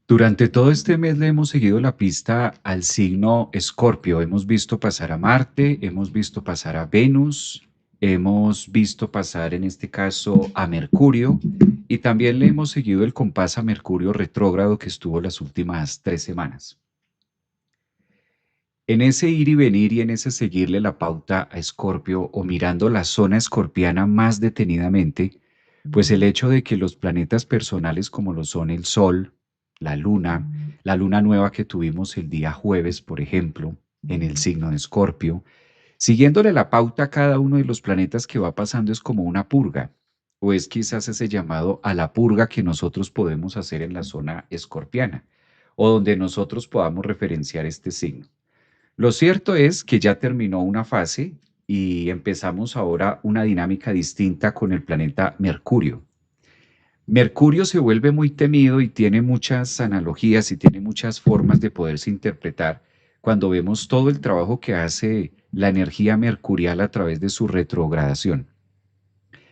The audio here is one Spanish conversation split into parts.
Durante todo este mes le hemos seguido la pista al signo Escorpio. Hemos visto pasar a Marte, hemos visto pasar a Venus, hemos visto pasar en este caso a Mercurio y también le hemos seguido el compás a Mercurio retrógrado que estuvo las últimas 3 semanas. En ese ir y venir y en ese seguirle la pauta a Escorpio o mirando la zona escorpiana más detenidamente, pues el hecho de que los planetas personales como lo son el Sol, la luna nueva que tuvimos el día jueves, por ejemplo, en el signo de Escorpio, siguiéndole la pauta a cada uno de los planetas que va pasando es como una purga, o es quizás ese llamado a la purga que nosotros podemos hacer en la zona escorpiana, o donde nosotros podamos referenciar este signo. Lo cierto es que ya terminó una fase y empezamos ahora una dinámica distinta con el planeta Mercurio. Mercurio se vuelve muy temido y tiene muchas analogías y tiene muchas formas de poderse interpretar cuando vemos todo el trabajo que hace la energía mercurial a través de su retrogradación.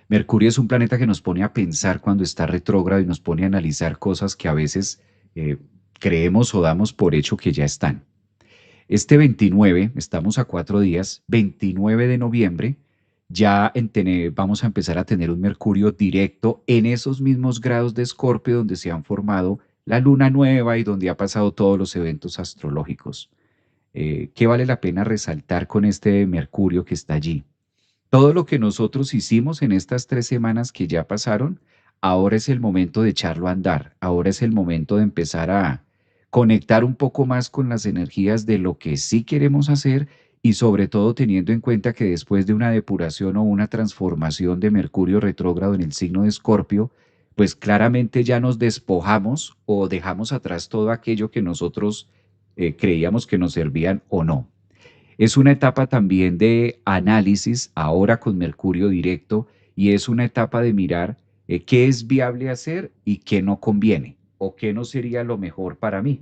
Mercurio es un planeta que nos pone a pensar cuando está retrógrado y nos pone a analizar cosas que a veces eh, creemos o damos por hecho que ya están. Este 29, estamos a 4 días, 29 de noviembre, ya vamos a empezar a tener un Mercurio directo en esos mismos grados de Escorpio donde se han formado la luna nueva y donde ha pasado todos los eventos astrológicos. ¿Qué vale la pena resaltar con este Mercurio que está allí? Todo lo que nosotros hicimos en estas 3 semanas que ya pasaron, ahora es el momento de echarlo a andar, ahora es el momento de empezar a conectar un poco más con las energías de lo que sí queremos hacer y sobre todo teniendo en cuenta que después de una depuración o una transformación de Mercurio retrógrado en el signo de Escorpio, pues claramente ya nos despojamos o dejamos atrás todo aquello que nosotros creíamos que nos servían o no. Es una etapa también de análisis, ahora con Mercurio directo, y es una etapa de mirar qué es viable hacer y qué no conviene, o qué no sería lo mejor para mí.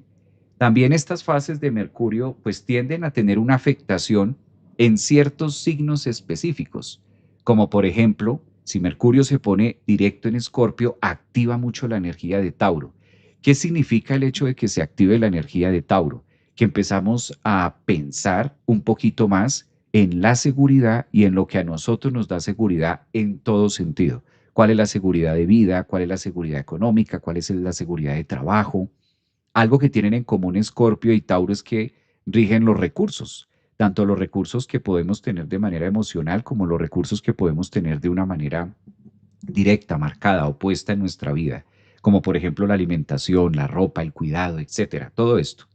También estas fases de Mercurio pues tienden a tener una afectación en ciertos signos específicos, como por ejemplo, si Mercurio se pone directo en Escorpio, activa mucho la energía de Tauro. ¿Qué significa el hecho de que se active la energía de Tauro? Que empezamos a pensar un poquito más en la seguridad y en lo que a nosotros nos da seguridad en todo sentido. ¿Cuál es la seguridad de vida? ¿Cuál es la seguridad económica? ¿Cuál es la seguridad de trabajo? Algo que tienen en común Escorpio y Tauro es que rigen los recursos, tanto los recursos que podemos tener de manera emocional como los recursos que podemos tener de una manera directa, marcada, opuesta en nuestra vida, como por ejemplo la alimentación, la ropa, el cuidado, etcétera, todo esto.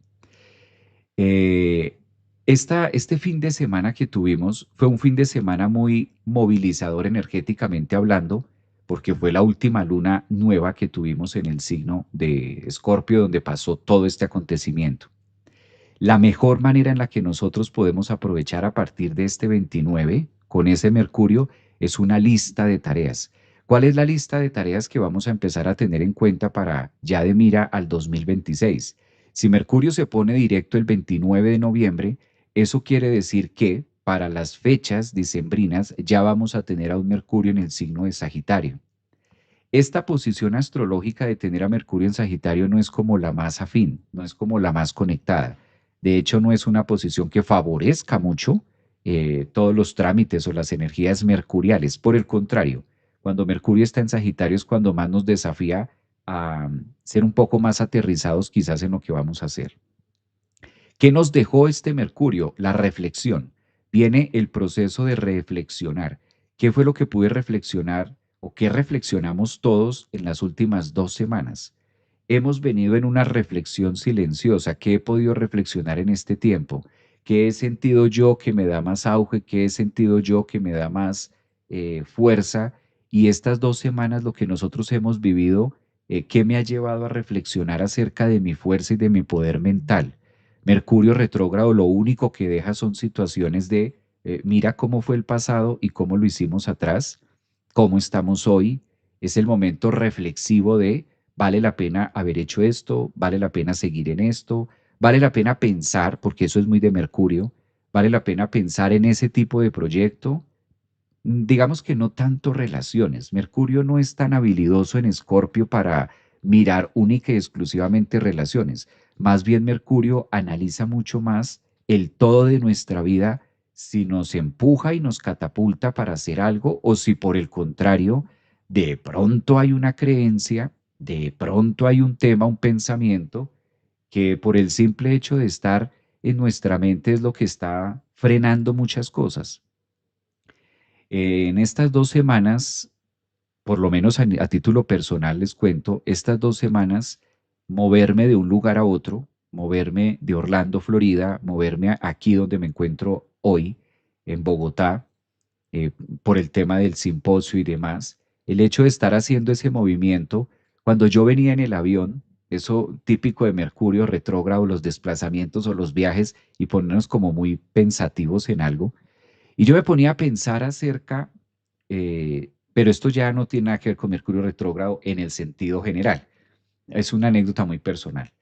Eh, este fin de semana que tuvimos fue un fin de semana muy movilizador energéticamente hablando, porque fue la última luna nueva que tuvimos en el signo de Escorpio, donde pasó todo este acontecimiento. La mejor manera en la que nosotros podemos aprovechar a partir de este 29 con ese Mercurio es una lista de tareas. ¿Cuál es la lista de tareas que vamos a empezar a tener en cuenta para ya de mira al 2026? Si Mercurio se pone directo el 29 de noviembre, eso quiere decir que para las fechas dicembrinas ya vamos a tener a un Mercurio en el signo de Sagitario. Esta posición astrológica de tener a Mercurio en Sagitario no es como la más afín, no es como la más conectada. De hecho, no es una posición que favorezca mucho todos los trámites o las energías mercuriales. Por el contrario, cuando Mercurio está en Sagitario es cuando más nos desafía a ser un poco más aterrizados quizás en lo que vamos a hacer. ¿Qué nos dejó este Mercurio? La reflexión. Viene el proceso de reflexionar. ¿Qué fue lo que pude reflexionar o qué reflexionamos todos en las últimas 2 semanas? Hemos venido en una reflexión silenciosa. ¿Qué he podido reflexionar en este tiempo? ¿Qué he sentido yo que me da más auge? ¿Qué he sentido yo que me da más fuerza? Y estas 2 semanas, lo que nosotros hemos vivido, ¿qué me ha llevado a reflexionar acerca de mi fuerza y de mi poder mental? Mercurio retrógrado lo único que deja son situaciones de mira cómo fue el pasado y cómo lo hicimos atrás, cómo estamos hoy. Es el momento reflexivo de vale la pena haber hecho esto, vale la pena seguir en esto, vale la pena pensar, porque eso es muy de Mercurio, vale la pena pensar en ese tipo de proyecto. Digamos que no tanto relaciones. Mercurio no es tan habilidoso en Escorpio para mirar única y exclusivamente relaciones. Más bien Mercurio analiza mucho más el todo de nuestra vida, si nos empuja y nos catapulta para hacer algo o si por el contrario, de pronto hay una creencia, de pronto hay un tema, un pensamiento que por el simple hecho de estar en nuestra mente es lo que está frenando muchas cosas. En estas 2 semanas, por lo menos a título personal les cuento, estas 2 semanas, moverme de un lugar a otro, moverme de Orlando, Florida, moverme aquí donde me encuentro hoy, en Bogotá, eh, por el tema del simposio y demás, el hecho de estar haciendo ese movimiento, cuando yo venía en el avión, eso típico de Mercurio retrógrado, los desplazamientos o los viajes y ponernos como muy pensativos en algo, y yo me ponía a pensar acerca, pero esto ya no tiene nada que ver con Mercurio retrógrado en el sentido general, es una anécdota muy personal.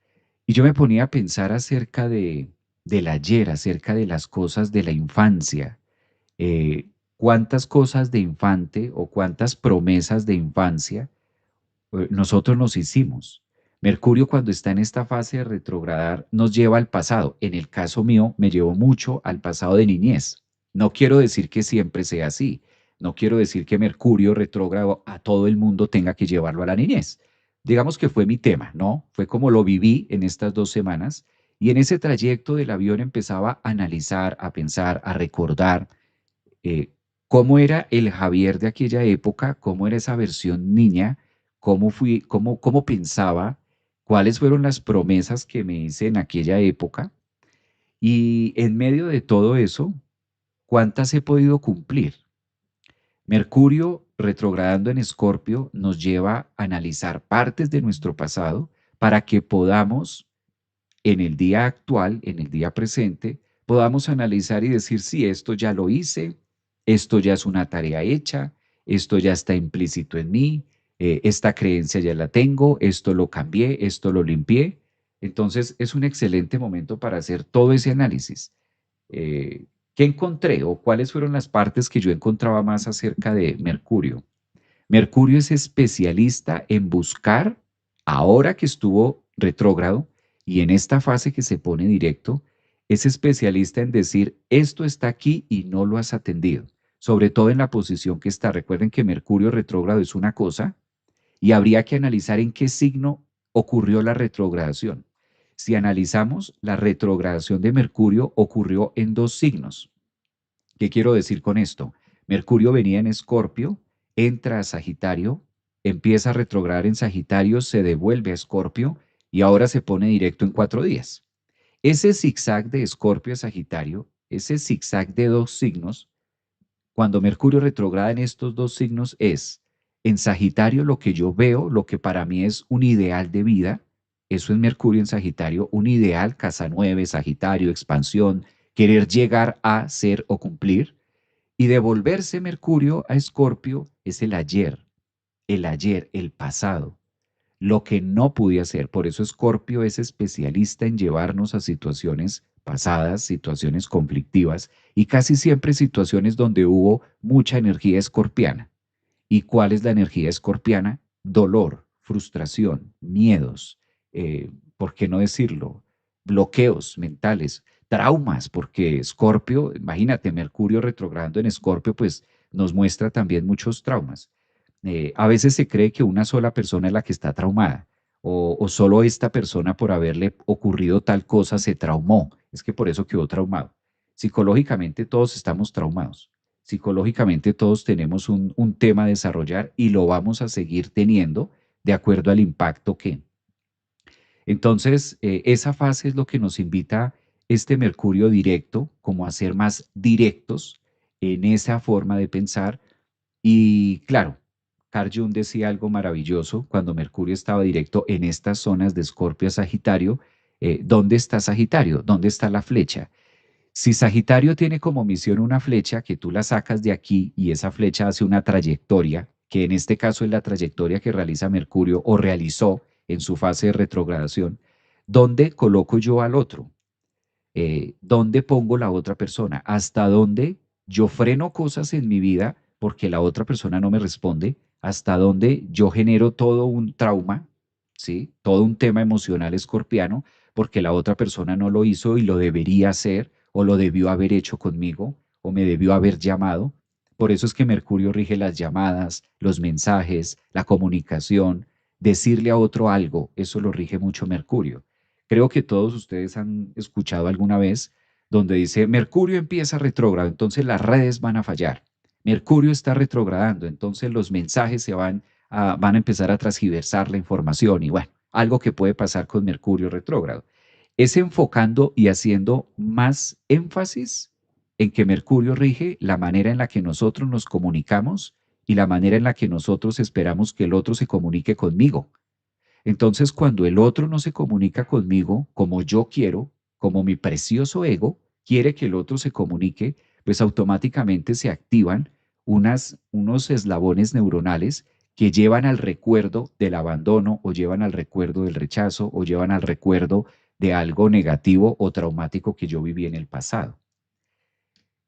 Y yo me ponía a pensar acerca del ayer, acerca de las cosas de la infancia, cuántas cosas de infante o cuántas promesas de infancia nosotros nos hicimos. Mercurio cuando está en esta fase de retrogradar nos lleva al pasado. En el caso mío me llevó mucho al pasado de niñez. No quiero decir que siempre sea así. No quiero decir que Mercurio retrógrado a todo el mundo tenga que llevarlo a la niñez. Digamos que fue mi tema, ¿no? Fue como lo viví en estas 2 semanas y en ese trayecto del avión empezaba a analizar, a pensar, a recordar eh, cómo era el Javier de aquella época, cómo era esa versión niña, cómo pensaba, cuáles fueron las promesas que me hice en aquella época y en medio de todo eso, cuántas he podido cumplir. Mercurio retrogradando en Escorpio nos lleva a analizar partes de nuestro pasado para que podamos en el día actual, en el día presente, podamos analizar y decir, sí, esto ya lo hice, esto ya es una tarea hecha, esto ya está implícito en mí, esta creencia ya la tengo, esto lo cambié, esto lo limpié. Entonces es un excelente momento para hacer todo ese análisis. Eh, ¿Qué encontré o cuáles fueron las partes que yo encontraba más acerca de Mercurio? Mercurio es especialista en buscar, ahora que estuvo retrógrado y en esta fase que se pone directo, es especialista en decir, esto está aquí y no lo has atendido, sobre todo en la posición que está. Recuerden que Mercurio retrógrado es una cosa y habría que analizar en qué signo ocurrió la retrogradación. Si analizamos, la retrogradación de Mercurio ocurrió en 2 signos. ¿Qué quiero decir con esto? Mercurio venía en Escorpio, entra a Sagitario, empieza a retrogradar en Sagitario, se devuelve a Escorpio y ahora se pone directo en 4 días. Ese zigzag de Escorpio a Sagitario, ese zigzag de 2 signos, cuando Mercurio retrograda en estos 2 signos es en Sagitario lo que yo veo, lo que para mí es un ideal de vida, eso es Mercurio en Sagitario, un ideal, casa 9, Sagitario, expansión, querer llegar a ser o cumplir. Y devolverse Mercurio a Escorpio es el ayer, el pasado, lo que no pude hacer. Por eso Escorpio es especialista en llevarnos a situaciones pasadas, situaciones conflictivas y casi siempre situaciones donde hubo mucha energía escorpiana. ¿Y cuál es la energía escorpiana? Dolor, frustración, miedos, ¿por qué no decirlo? Bloqueos mentales, traumas, porque Escorpio, imagínate, Mercurio retrogradando en Escorpio, pues nos muestra también muchos traumas. A veces se cree que una sola persona es la que está traumada o solo esta persona por haberle ocurrido tal cosa se traumó. Es que por eso quedó traumado. Psicológicamente todos estamos traumados. Psicológicamente todos tenemos un tema a desarrollar y lo vamos a seguir teniendo de acuerdo al impacto que. Entonces, esa fase es lo que nos invita este Mercurio directo, como a ser más directos en esa forma de pensar. Y claro, Carl Jung decía algo maravilloso cuando Mercurio estaba directo en estas zonas de Escorpio a Sagitario. ¿Dónde está Sagitario? ¿Dónde está la flecha? Si Sagitario tiene como misión una flecha que tú la sacas de aquí y esa flecha hace una trayectoria, que en este caso es la trayectoria que realiza Mercurio o realizó en su fase de retrogradación, ¿dónde coloco yo al otro? ¿Dónde pongo la otra persona? ¿Hasta dónde yo freno cosas en mi vida porque la otra persona no me responde? ¿Hasta dónde yo genero todo un trauma? ¿sí? Todo un tema emocional escorpiano porque la otra persona no lo hizo y lo debería hacer o lo debió haber hecho conmigo o me debió haber llamado. Por eso es que Mercurio rige las llamadas, los mensajes, la comunicación, decirle a otro algo, eso lo rige mucho Mercurio. Creo que todos ustedes han escuchado alguna vez donde dice Mercurio empieza retrógrado, entonces las redes van a fallar. Mercurio está retrogradando, entonces los mensajes van a empezar a transgiversar la información y bueno, algo que puede pasar con Mercurio retrógrado. Es enfocando y haciendo más énfasis en que Mercurio rige la manera en la que nosotros nos comunicamos y la manera en la que nosotros esperamos que el otro se comunique conmigo. Entonces, cuando el otro no se comunica conmigo como yo quiero, como mi precioso ego quiere que el otro se comunique, pues automáticamente se activan unos eslabones neuronales que llevan al recuerdo del abandono o llevan al recuerdo del rechazo o llevan al recuerdo de algo negativo o traumático que yo viví en el pasado.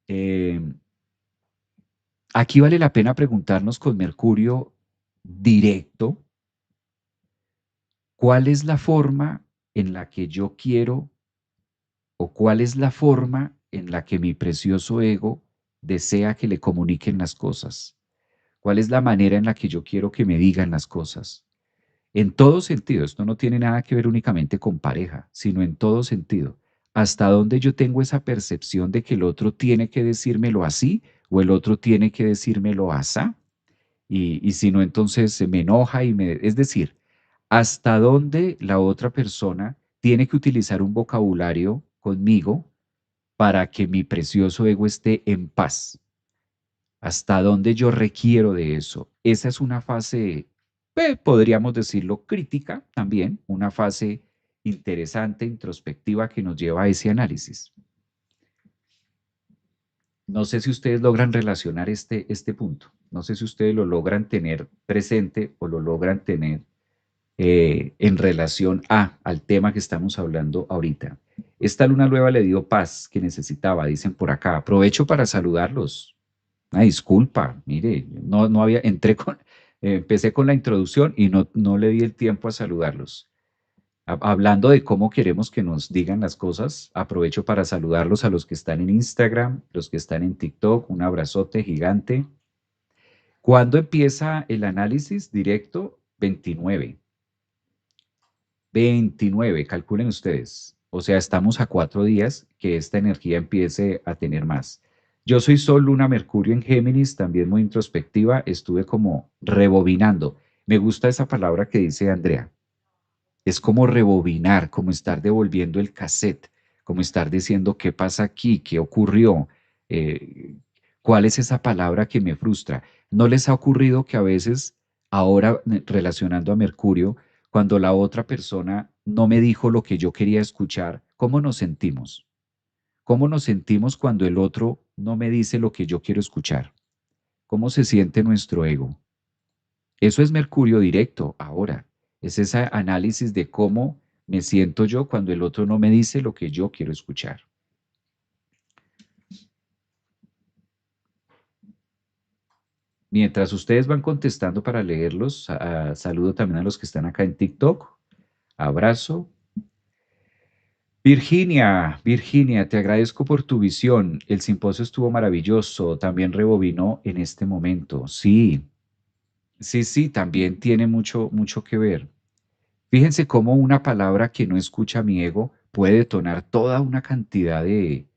Eh, Aquí vale la pena preguntarnos con Mercurio directo, ¿cuál es la forma en la que yo quiero o cuál es la forma en la que mi precioso ego desea que le comuniquen las cosas? ¿Cuál es la manera en la que yo quiero que me digan las cosas? En todo sentido, esto no tiene nada que ver únicamente con pareja, sino en todo sentido. ¿Hasta dónde yo tengo esa percepción de que el otro tiene que decírmelo así o el otro tiene que decírmelo asá? Y si no, entonces se me enoja y me... Es decir, hasta dónde la otra persona tiene que utilizar un vocabulario conmigo para que mi precioso ego esté en paz. Hasta dónde yo requiero de eso. Esa es una fase, podríamos decirlo, crítica también, una fase interesante, introspectiva que nos lleva a ese análisis. No sé si ustedes logran relacionar este punto. No sé si ustedes lo logran tener presente o lo logran tener en relación al tema que estamos hablando ahorita. Esta luna nueva le dio paz que necesitaba, dicen por acá. Aprovecho para saludarlos. Una disculpa, mire, no había, empecé con la introducción y no le di el tiempo a saludarlos. Hablando de cómo queremos que nos digan las cosas, aprovecho para saludarlos a los que están en Instagram, los que están en TikTok, un abrazote gigante. ¿Cuándo empieza el análisis directo? 29, calculen ustedes. O sea, estamos a 4 días que esta energía empiece a tener más. Yo soy Sol, Luna, Mercurio en Géminis, también muy introspectiva, estuve como rebobinando. Me gusta esa palabra que dice Andrea. Es como rebobinar, como estar devolviendo el cassette, como estar diciendo qué pasa aquí, qué ocurrió, eh, cuál es esa palabra que me frustra. ¿No les ha ocurrido que a veces, ahora relacionando a Mercurio, cuando la otra persona no me dijo lo que yo quería escuchar, cómo nos sentimos? ¿Cómo nos sentimos cuando el otro no me dice lo que yo quiero escuchar? ¿Cómo se siente nuestro ego? Eso es Mercurio directo ahora. Es ese análisis de cómo me siento yo cuando el otro no me dice lo que yo quiero escuchar. Mientras ustedes van contestando para leerlos, saludo también a los que están acá en TikTok. Abrazo. Virginia, te agradezco por tu visión. El simposio estuvo maravilloso. También rebobinó en este momento. Sí, sí, también tiene mucho que ver. Fíjense cómo una palabra que no escucha mi ego puede detonar toda una cantidad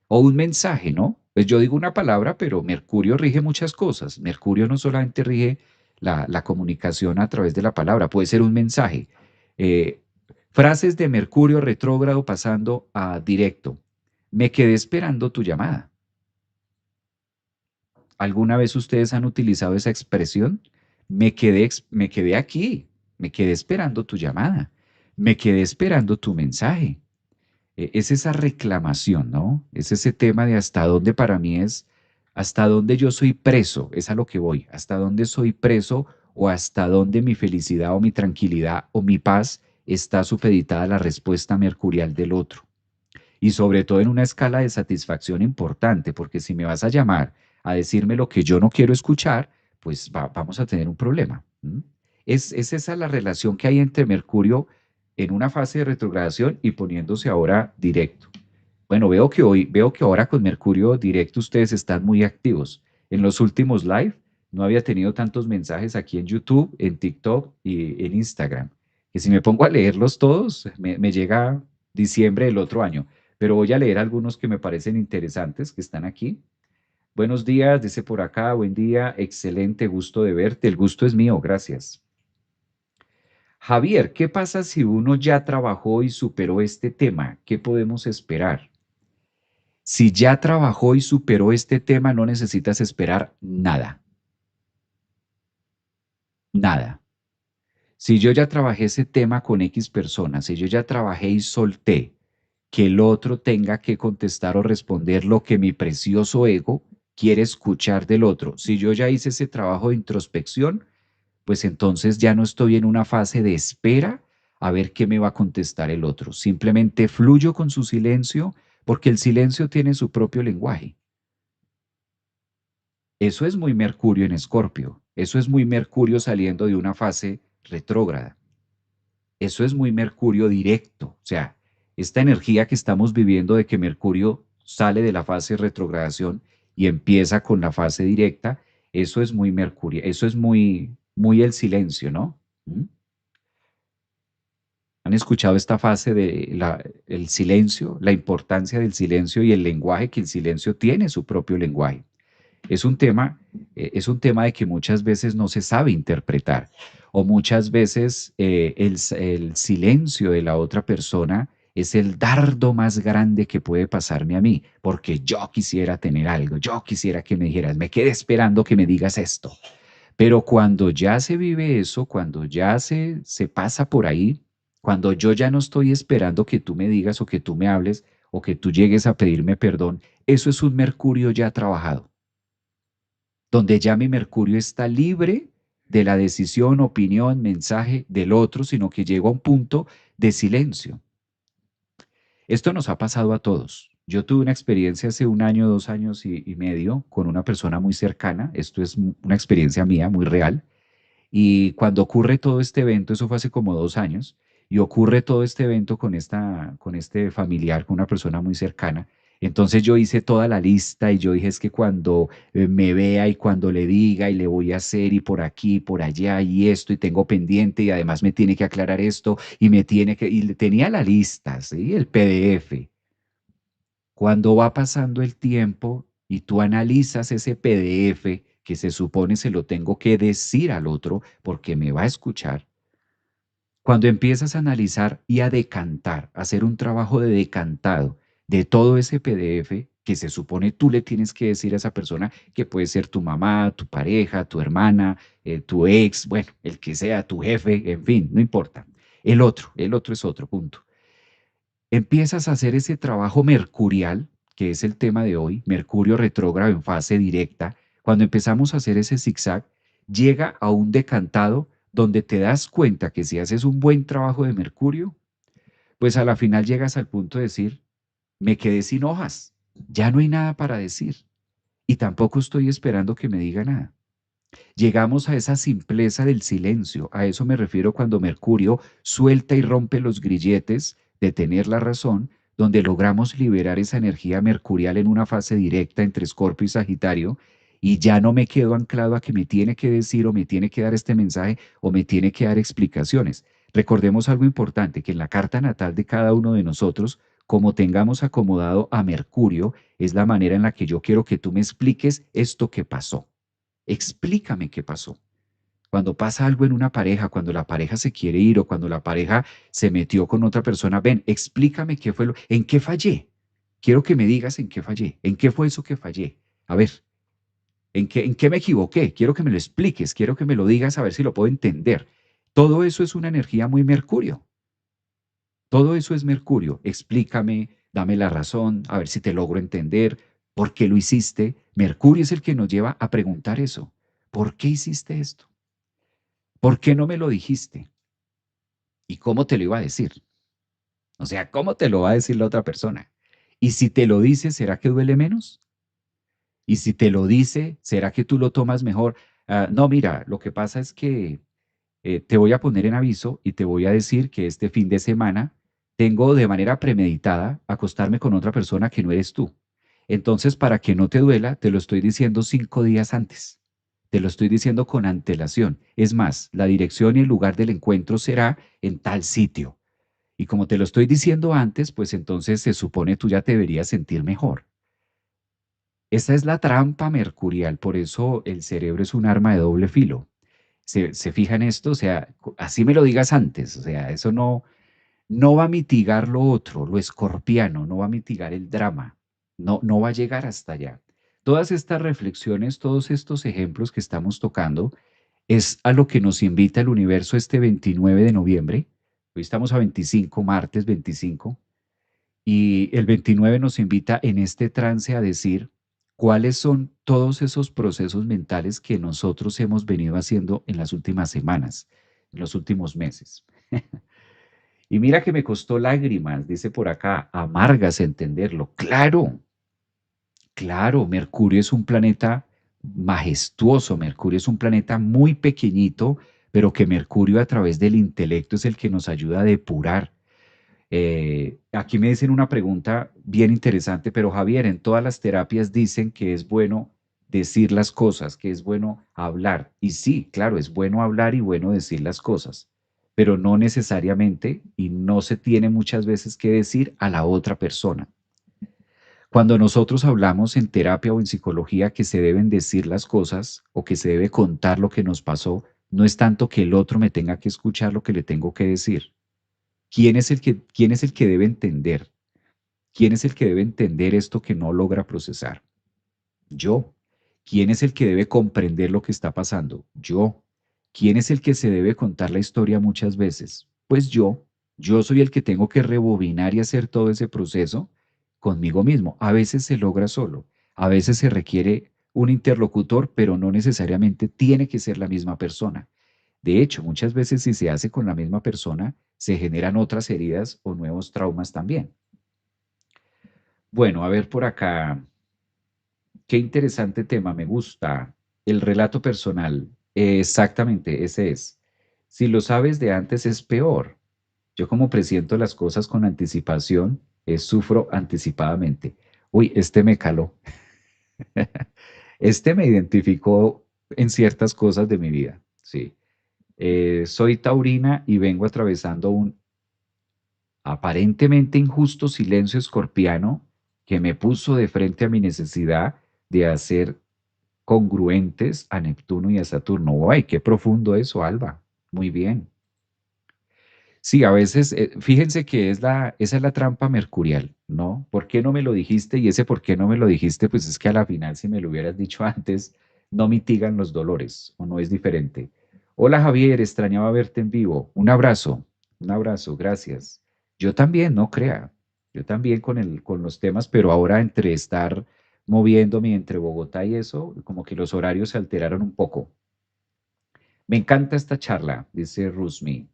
o un mensaje, ¿no? Pues yo digo una palabra, pero Mercurio rige muchas cosas. Mercurio no solamente rige la comunicación a través de la palabra, puede ser un mensaje. Eh, Frases de Mercurio retrógrado pasando a directo. Me quedé esperando tu llamada. ¿Alguna vez ustedes han utilizado esa expresión? Me quedé aquí, me quedé esperando tu llamada, me quedé esperando tu mensaje. Es esa reclamación, ¿no? Es ese tema de hasta dónde para mí es, hasta dónde yo soy preso, es a lo que voy, hasta dónde soy preso o hasta dónde mi felicidad o mi tranquilidad o mi paz está supeditada a la respuesta mercurial del otro. Y sobre todo en una escala de satisfacción importante, porque si me vas a llamar a decirme lo que yo no quiero escuchar, pues vamos a tener un problema. ¿M? Es esa la relación que hay entre Mercurio en una fase de retrogradación y poniéndose ahora directo. Bueno, veo que ahora con Mercurio directo ustedes están muy activos. En los últimos live no había tenido tantos mensajes aquí en YouTube, en TikTok y en Instagram. Que si me pongo a leerlos todos, me llega diciembre del otro año. Pero voy a leer algunos que me parecen interesantes que están aquí. Buenos días, dice por acá, buen día, excelente, gusto de verte. El gusto es mío, gracias. Javier, ¿qué pasa si uno ya trabajó y superó este tema? ¿Qué podemos esperar? Si ya trabajó y superó este tema, no necesitas esperar nada, nada. Si yo ya trabajé ese tema con X personas, si yo ya trabajé y solté que el otro tenga que contestar o responder lo que mi precioso ego quiere escuchar del otro, si yo ya hice ese trabajo de introspección, pues entonces ya no estoy en una fase de espera a ver qué me va a contestar el otro. Simplemente fluyo con su silencio porque el silencio tiene su propio lenguaje. Eso es muy Mercurio en Escorpio. Eso es muy Mercurio saliendo de una fase retrógrada. Eso es muy Mercurio directo. O sea, esta energía que estamos viviendo de que Mercurio sale de la fase de retrogradación y empieza con la fase directa, eso es muy Mercurio. Eso es muy el silencio, ¿no? ¿Mm? ¿Han escuchado esta fase de el silencio, la importancia del silencio y el lenguaje que el silencio tiene su propio lenguaje? Es un tema de que muchas veces no se sabe interpretar o muchas veces el silencio de la otra persona es el dardo más grande que puede pasarme a mí, porque yo quisiera tener algo, yo quisiera que me dijeras, me quedé esperando que me digas esto. Pero cuando ya se vive eso, cuando ya se pasa por ahí, cuando yo ya no estoy esperando que tú me digas o que tú me hables o que tú llegues a pedirme perdón, eso es un Mercurio ya trabajado donde ya mi Mercurio está libre de la decisión, opinión, mensaje del otro, sino que llega a un punto de silencio. Esto nos ha pasado a todos. Yo tuve una experiencia hace un año, 2 años y medio con una persona muy cercana. Esto es una experiencia mía, muy real. Y cuando ocurre todo este evento, eso fue hace como 2 años, y ocurre todo este evento con este familiar, con una persona muy cercana, entonces yo hice toda la lista y yo dije es que cuando me vea y cuando le diga y le voy a hacer y por aquí, por allá y esto y tengo pendiente y además me tiene que aclarar esto y me tiene que, y tenía la lista, ¿sí? El PDF. Cuando va pasando el tiempo y tú analizas ese PDF que se supone se lo tengo que decir al otro porque me va a escuchar, cuando empiezas a analizar y a decantar, a hacer un trabajo de decantado de todo ese PDF que se supone tú le tienes que decir a esa persona, que puede ser tu mamá, tu pareja, tu hermana, tu ex, bueno, el que sea, tu jefe, en fin, no importa. El otro es otro punto. Empiezas a hacer ese trabajo mercurial, que es el tema de hoy, Mercurio retrógrado en fase directa. Cuando empezamos a hacer ese zigzag, llega a un decantado donde te das cuenta que si haces un buen trabajo de Mercurio, pues a la final llegas al punto de decir, me quedé sin hojas, ya no hay nada para decir y tampoco estoy esperando que me diga nada. Llegamos a esa simpleza del silencio, a eso me refiero cuando Mercurio suelta y rompe los grilletes de tener la razón, donde logramos liberar esa energía mercurial en una fase directa entre Escorpio y Sagitario, y ya no me quedo anclado a que me tiene que decir o me tiene que dar este mensaje o me tiene que dar explicaciones. Recordemos algo importante, que en la carta natal de cada uno de nosotros, como tengamos acomodado a Mercurio, es la manera en la que yo quiero que tú me expliques esto que pasó. Explícame qué pasó. Cuando pasa algo en una pareja, cuando la pareja se quiere ir o cuando la pareja se metió con otra persona, ven, explícame qué fue en qué fallé. Quiero que me digas en qué fallé, en qué fue eso que fallé. A ver, en qué me equivoqué. Quiero que me lo expliques, quiero que me lo digas a ver si lo puedo entender. Todo eso es una energía muy Mercurio. Todo eso es Mercurio. Explícame, dame la razón, a ver si te logro entender. ¿Por qué lo hiciste? Mercurio es el que nos lleva a preguntar eso. ¿Por qué hiciste esto? ¿Por qué no me lo dijiste? ¿Y cómo te lo iba a decir? O sea, ¿cómo te lo va a decir la otra persona? Y si te lo dice, ¿será que duele menos? Y si te lo dice, ¿será que tú lo tomas mejor? No, mira, lo que pasa es que te voy a poner en aviso y te voy a decir que este fin de semana tengo de manera premeditada acostarme con otra persona que no eres tú. Entonces, para que no te duela, te lo estoy diciendo 5 días antes. Te lo estoy diciendo con antelación. Es más, la dirección y el lugar del encuentro será en tal sitio. Y como te lo estoy diciendo antes, pues entonces se supone tú ya te deberías sentir mejor. Esa es la trampa mercurial, por eso el cerebro es un arma de doble filo. ¿Se fija en esto? O sea, así me lo digas antes, o sea, eso no va a mitigar lo otro, lo escorpiano, no va a mitigar el drama, no va a llegar hasta allá. Todas estas reflexiones, todos estos ejemplos que estamos tocando, es a lo que nos invita el universo este 29 de noviembre. Hoy estamos a 25, martes 25, y el 29 nos invita en este trance a decir cuáles son todos esos procesos mentales que nosotros hemos venido haciendo en las últimas semanas, en los últimos meses. Y mira que me costó lágrimas, dice por acá, amargas entenderlo. Claro, claro, Mercurio es un planeta majestuoso, Mercurio es un planeta muy pequeñito, pero que Mercurio a través del intelecto es el que nos ayuda a depurar. Aquí me dicen una pregunta bien interesante, pero Javier, en todas las terapias dicen que es bueno decir las cosas, que es bueno hablar. Y sí, claro, es bueno hablar y bueno decir las cosas, pero no necesariamente y no se tiene muchas veces que decir a la otra persona. Cuando nosotros hablamos en terapia o en psicología que se deben decir las cosas o que se debe contar lo que nos pasó, no es tanto que el otro me tenga que escuchar lo que le tengo que decir. ¿Quién es el que debe entender? ¿Quién es el que debe entender esto que no logra procesar? Yo. ¿Quién es el que debe comprender lo que está pasando? Yo. ¿Quién es el que se debe contar la historia muchas veces? Pues yo. Yo soy el que tengo que rebobinar y hacer todo ese proceso conmigo mismo. A veces se logra solo, a veces se requiere un interlocutor, pero no necesariamente tiene que ser la misma persona. De hecho, muchas veces si se hace con la misma persona, se generan otras heridas o nuevos traumas también. Bueno, a ver por acá. Qué interesante tema, me gusta. El relato personal. Exactamente, ese es. Si lo sabes de antes es peor. Yo como presiento las cosas con anticipación, sufro anticipadamente. Uy, este me caló. Este me identificó en ciertas cosas de mi vida. Sí. Soy taurina y vengo atravesando un aparentemente injusto silencio escorpiano que me puso de frente a mi necesidad de hacer congruentes a Neptuno y a Saturno. ¡Ay, qué profundo eso, Alba! Muy bien. Sí, a veces, fíjense que esa es la trampa mercurial, ¿no? ¿Por qué no me lo dijiste? Y ese por qué no me lo dijiste, pues es que a la final, si me lo hubieras dicho antes, no mitigan los dolores, o no es diferente. Hola Javier, extrañaba verte en vivo. Un abrazo, gracias. Yo también, no crea. Yo también con los temas, pero ahora entre estar moviéndome entre Bogotá y eso, como que los horarios se alteraron un poco. Me encanta esta charla, dice Rusmi.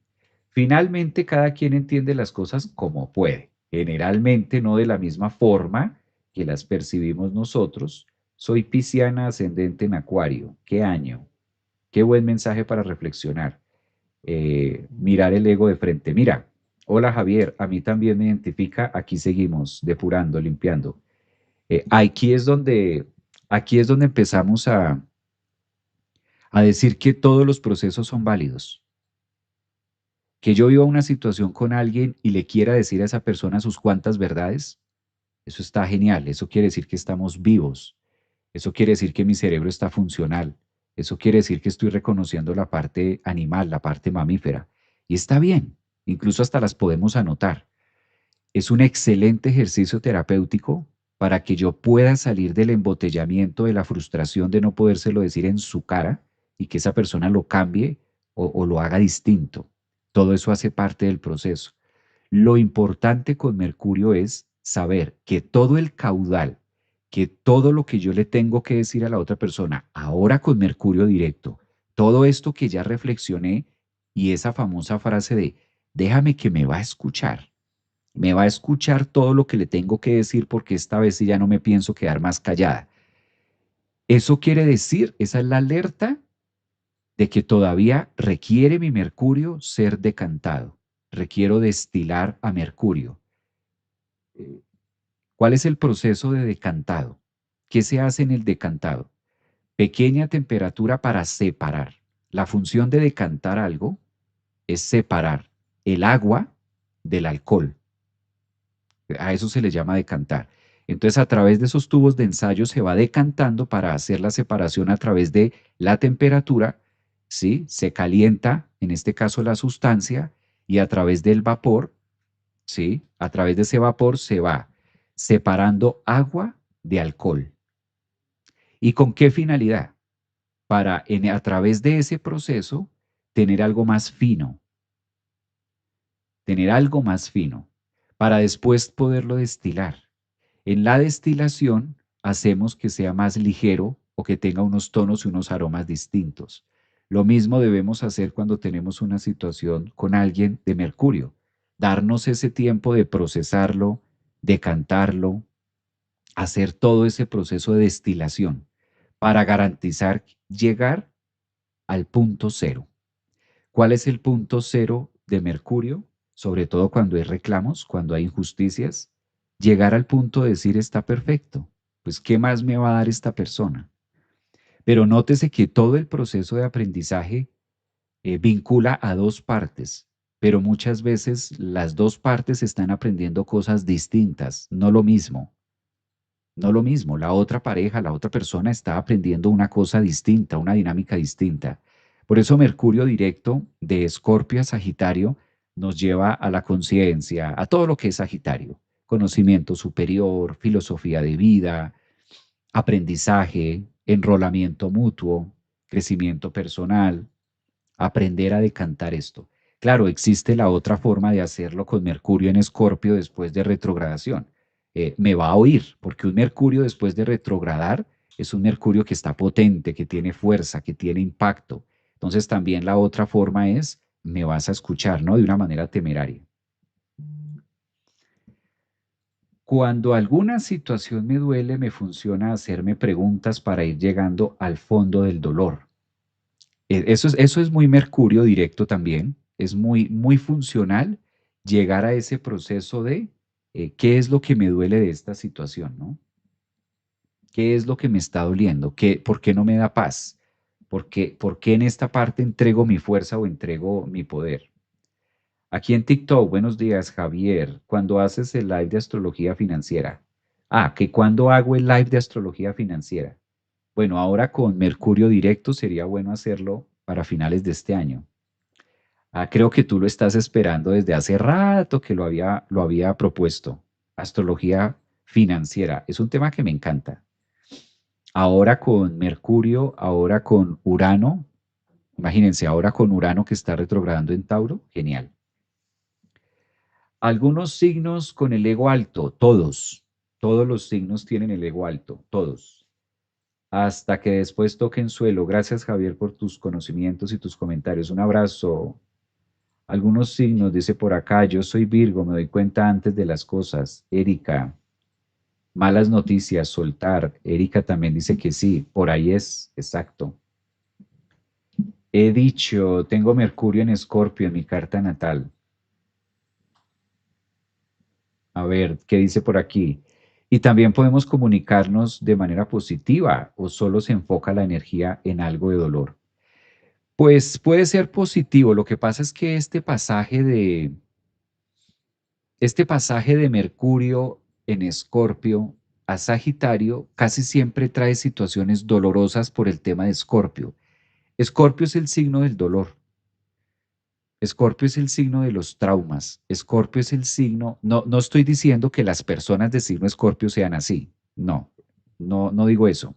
Finalmente, cada quien entiende las cosas como puede, generalmente no de la misma forma que las percibimos nosotros. Soy pisciana ascendente en Acuario. ¿Qué año? Qué buen mensaje para reflexionar. Mirar el ego de frente. Mira, hola Javier, a mí también me identifica. Aquí seguimos depurando, limpiando. Aquí es donde empezamos a decir que todos los procesos son válidos. Que yo viva una situación con alguien y le quiera decir a esa persona sus cuantas verdades, eso está genial. Eso quiere decir que estamos vivos. Eso quiere decir que mi cerebro está funcional. Eso quiere decir que estoy reconociendo la parte animal, la parte mamífera. Y está bien. Incluso hasta las podemos anotar. Es un excelente ejercicio terapéutico para que yo pueda salir del embotellamiento, de la frustración de no podérselo decir en su cara y que esa persona lo cambie o lo haga distinto. Todo eso hace parte del proceso. Lo importante con Mercurio es saber que todo el caudal, que todo lo que yo le tengo que decir a la otra persona, ahora con Mercurio directo, todo esto que ya reflexioné y esa famosa frase de déjame que me va a escuchar todo lo que le tengo que decir porque esta vez sí ya no me pienso quedar más callada. Eso quiere decir, esa es la alerta de que todavía requiere mi mercurio ser decantado. Requiero destilar a mercurio. Eh, ¿Cuál es el proceso de decantado? ¿Qué se hace en el decantado? Pequeña temperatura para separar. La función de decantar algo es separar el agua del alcohol. A eso se le llama decantar. Entonces, a través de esos tubos de ensayo se va decantando para hacer la separación a través de la temperatura, ¿sí? Se calienta, en este caso, la sustancia y a través del vapor, ¿sí? A través de ese vapor se va separando agua de alcohol. ¿Y con qué finalidad? Para, a través de ese proceso, tener algo más fino, tener algo más fino, para después poderlo destilar. En la destilación hacemos que sea más ligero o que tenga unos tonos y unos aromas distintos. Lo mismo debemos hacer cuando tenemos una situación con alguien de mercurio. Darnos ese tiempo de procesarlo, decantarlo, hacer todo ese proceso de destilación para garantizar llegar al punto cero. ¿Cuál es el punto cero de mercurio? Sobre todo cuando hay reclamos, cuando hay injusticias, llegar al punto de decir está perfecto, pues ¿qué más me va a dar esta persona? Pero nótese que todo el proceso de aprendizaje vincula a dos partes, pero muchas veces las dos partes están aprendiendo cosas distintas, no lo mismo. No lo mismo, la otra pareja, la otra persona está aprendiendo una cosa distinta, una dinámica distinta. Por eso Mercurio directo de Escorpio a Sagitario nos lleva a la conciencia, a todo lo que es Sagitario, conocimiento superior, filosofía de vida, aprendizaje, enrolamiento mutuo, crecimiento personal, aprender a decantar esto. Claro, existe la otra forma de hacerlo con Mercurio en Escorpio después de retrogradación. Me va a oír, porque un Mercurio después de retrogradar es un Mercurio que está potente, que tiene fuerza, que tiene impacto. Entonces también la otra forma es, me vas a escuchar, ¿no? De una manera temeraria. Cuando alguna situación me duele, me funciona hacerme preguntas para ir llegando al fondo del dolor. Eso es muy Mercurio directo también, es muy, muy funcional llegar a ese proceso de qué es lo que me duele de esta situación, ¿no? ¿Qué es lo que me está doliendo? ¿Por qué no me da paz? ¿Por qué en esta parte entrego mi fuerza o entrego mi poder? Aquí en TikTok, buenos días, Javier, cuando haces el live de astrología financiera. Ah, que cuando hago el live de astrología financiera. Bueno, ahora con Mercurio directo sería bueno hacerlo para finales de este año. Ah, creo que tú lo estás esperando desde hace rato que lo había propuesto. Astrología financiera. Es un tema que me encanta. Ahora con Mercurio, ahora con Urano. Imagínense, ahora con Urano que está retrogradando en Tauro. Genial. Algunos signos con el ego alto, todos. Todos los signos tienen el ego alto, todos. Hasta que después toquen suelo. Gracias, Javier, por tus conocimientos y tus comentarios. Un abrazo. Algunos signos, dice por acá, yo soy Virgo, me doy cuenta antes de las cosas. Erika, malas noticias, soltar. Erika también dice que sí, por ahí es, exacto. He dicho, tengo Mercurio en Escorpio en mi carta natal. A ver, ¿qué dice por aquí? Y también podemos comunicarnos de manera positiva o solo se enfoca la energía en algo de dolor. Pues puede ser positivo. Lo que pasa es que este pasaje de Mercurio en Escorpio a Sagitario casi siempre trae situaciones dolorosas por el tema de Escorpio. Escorpio es el signo del dolor. Escorpio es el signo de los traumas. Escorpio es el signo, no estoy diciendo que las personas de signo Escorpio sean así. No, no digo eso.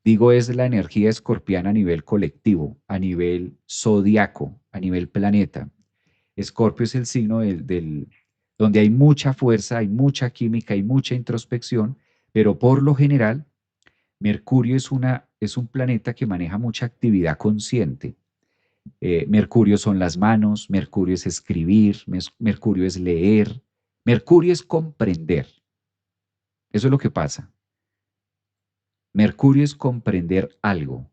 Digo es la energía escorpiana a nivel colectivo, a nivel zodiaco, a nivel planeta. Escorpio es el signo donde hay mucha fuerza, hay mucha química, hay mucha introspección, pero por lo general, Mercurio es un planeta que maneja mucha actividad consciente. Mercurio son las manos, Mercurio es escribir, Mercurio es leer, Mercurio es comprender. Eso es lo que pasa. Mercurio es comprender algo.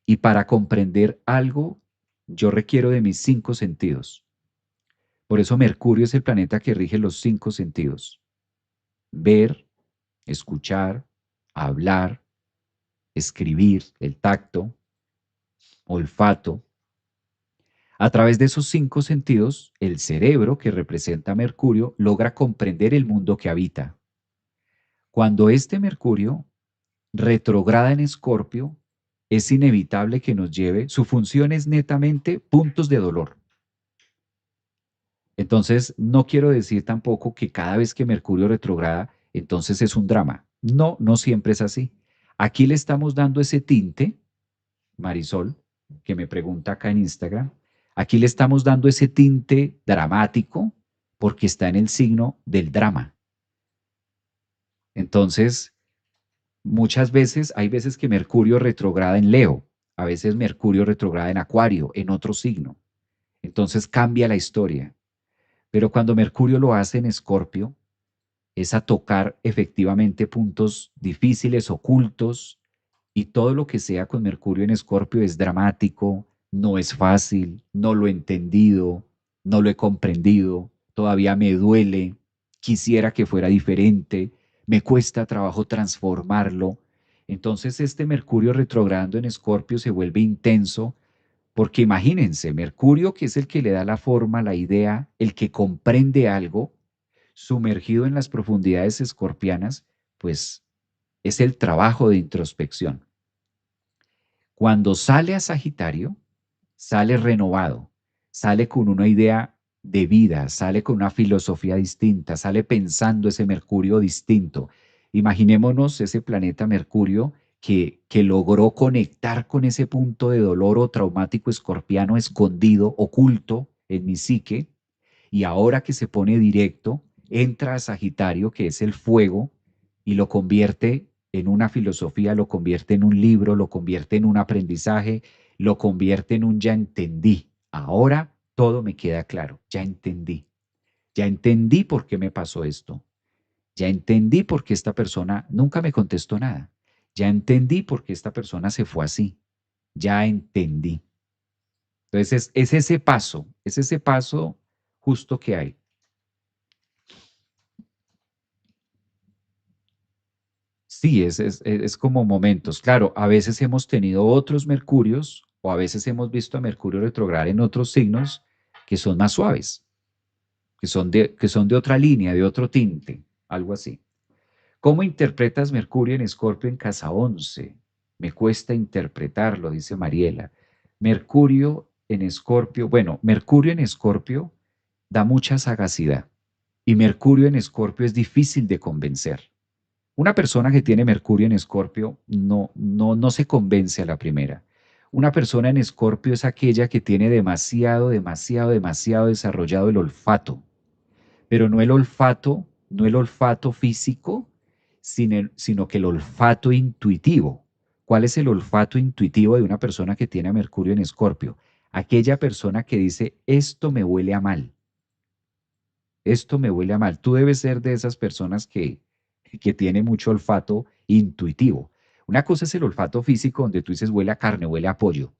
Y para comprender algo, yo requiero de mis 5 sentidos. Por eso Mercurio es el planeta que rige los 5 sentidos. Ver, escuchar, hablar, escribir, el tacto, olfato. A través de esos 5 sentidos, el cerebro, que representa a Mercurio, logra comprender el mundo que habita. Cuando este Mercurio retrograda en Escorpio, es inevitable que nos lleve, su función es netamente puntos de dolor. Entonces, no quiero decir tampoco que cada vez que Mercurio retrograda, entonces es un drama. No, no siempre es así. Aquí le estamos dando ese tinte, Marisol, que me pregunta acá en Instagram, aquí le estamos dando ese tinte dramático porque está en el signo del drama. Entonces, muchas veces, hay veces que Mercurio retrograda en Leo, a veces Mercurio retrograda en Acuario, en otro signo. Entonces cambia la historia. Pero cuando Mercurio lo hace en Escorpio, es a tocar efectivamente puntos difíciles, ocultos, y todo lo que sea con Mercurio en Escorpio es dramático, no es fácil, no lo he entendido, no lo he comprendido, todavía me duele, quisiera que fuera diferente, me cuesta trabajo transformarlo. Entonces este Mercurio retrogradando en Escorpio se vuelve intenso porque imagínense, Mercurio, que es el que le da la forma, la idea, el que comprende algo, sumergido en las profundidades escorpianas, pues es el trabajo de introspección. Cuando sale a Sagitario, sale renovado, sale con una idea de vida, sale con una filosofía distinta, sale pensando ese Mercurio distinto. Imaginémonos ese planeta Mercurio que logró conectar con ese punto de dolor o traumático escorpiano escondido, oculto en mi psique, y ahora que se pone directo, entra a Sagitario, que es el fuego, y lo convierte en una filosofía, lo convierte en un libro, lo convierte en un aprendizaje, lo convierte en un ya entendí. Ahora todo me queda claro, ya entendí. Ya entendí por qué me pasó esto. Ya entendí por qué esta persona nunca me contestó nada. Ya entendí por qué esta persona se fue así. Ya entendí. Entonces es ese paso justo que hay. Sí, es como momentos. Claro, a veces hemos tenido otros Mercurios o a veces hemos visto a Mercurio retrogradar en otros signos que son más suaves, que son de otra línea, de otro tinte, algo así. ¿Cómo interpretas Mercurio en Escorpio en casa 11? Me cuesta interpretarlo, dice Mariela. Mercurio en Escorpio, bueno, Mercurio en Escorpio da mucha sagacidad y Mercurio en Escorpio es difícil de convencer. Una persona que tiene Mercurio en Escorpio no se convence a la primera. Una persona en Escorpio es aquella que tiene demasiado desarrollado el olfato, pero no el olfato físico, sino que el olfato intuitivo. ¿Cuál es el olfato intuitivo de una persona que tiene a Mercurio en Escorpio? Aquella persona que dice, esto me huele a mal, esto me huele a mal. Tú debes ser de esas personas que tiene mucho olfato intuitivo. Una cosa es el olfato físico, donde tú dices huele a carne, huele a pollo,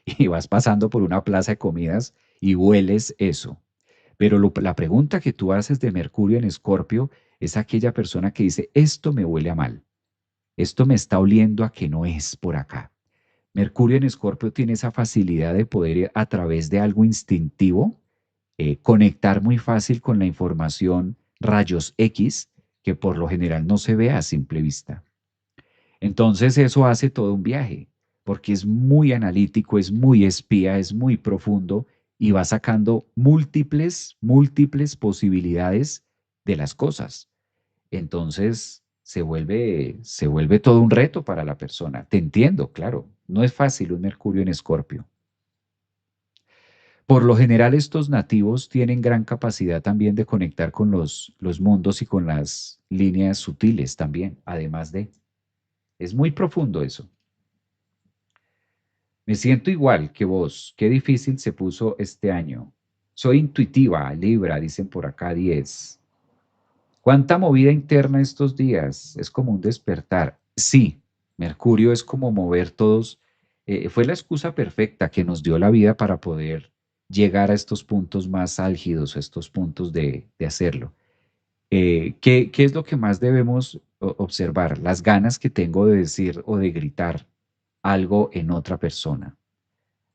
y vas pasando por una plaza de comidas y hueles eso. Pero la pregunta que tú haces de Mercurio en Escorpio es aquella persona que dice, esto me huele a mal, esto me está oliendo a que no es por acá. Mercurio en Escorpio tiene esa facilidad de poder a través de algo instintivo conectar muy fácil con la información rayos X, que por lo general no se ve a simple vista. Entonces eso hace todo un viaje, porque es muy analítico, es muy espía, es muy profundo y va sacando múltiples posibilidades de las cosas. Entonces se vuelve todo un reto para la persona. Te entiendo, claro, no es fácil un Mercurio en Escorpio. Por lo general, estos nativos tienen gran capacidad también de conectar con los mundos y con las líneas sutiles también, además de. Es muy profundo eso. Me siento igual que vos. Qué difícil se puso este año. Soy intuitiva, Libra, dicen por acá 10. ¿Cuánta movida interna estos días? Es como un despertar. Sí, Mercurio es como mover todos. fue la excusa perfecta que nos dio la vida para poder llegar a estos puntos más álgidos, a estos puntos de hacerlo. ¿Qué es lo que más debemos observar? Las ganas que tengo de decir o de gritar algo en otra persona.